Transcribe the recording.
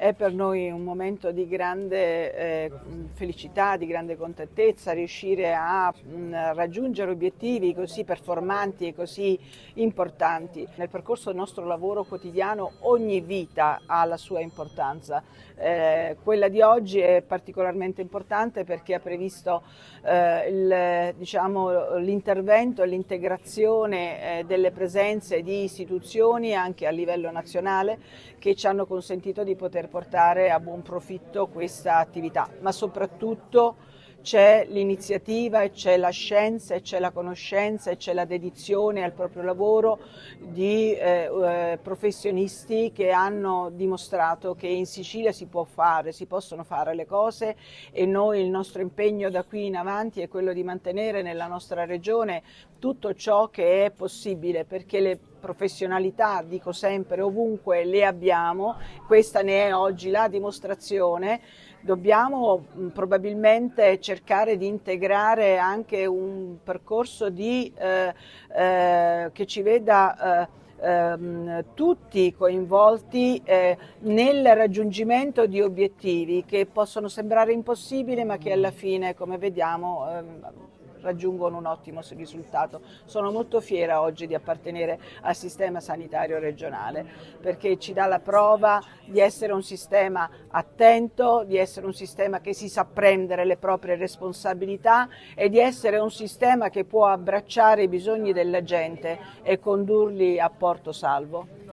È per noi un momento di grande felicità, di grande contentezza riuscire a raggiungere obiettivi così performanti e così importanti. Nel percorso del nostro lavoro quotidiano ogni vita ha la sua importanza. Quella di oggi è particolarmente importante perché ha previsto l'intervento e l'integrazione delle presenze di istituzioni anche a livello nazionale che ci hanno consentito di poter portare a buon profitto questa attività, ma soprattutto c'è l'iniziativa e c'è la scienza e c'è la conoscenza e c'è la dedizione al proprio lavoro di professionisti che hanno dimostrato che in Sicilia si possono fare le cose e noi il nostro impegno da qui in avanti è quello di mantenere nella nostra regione tutto ciò che è possibile perché le professionalità, dico sempre, ovunque le abbiamo, questa ne è oggi la dimostrazione. Dobbiamo probabilmente cercare di integrare anche un percorso che ci veda tutti coinvolti nel raggiungimento di obiettivi che possono sembrare impossibili ma che alla fine, come vediamo, raggiungono un ottimo risultato. Sono molto fiera oggi di appartenere al sistema sanitario regionale perché ci dà la prova di essere un sistema attento, di essere un sistema che si sa prendere le proprie responsabilità e di essere un sistema che può abbracciare i bisogni della gente e condurli a porto salvo.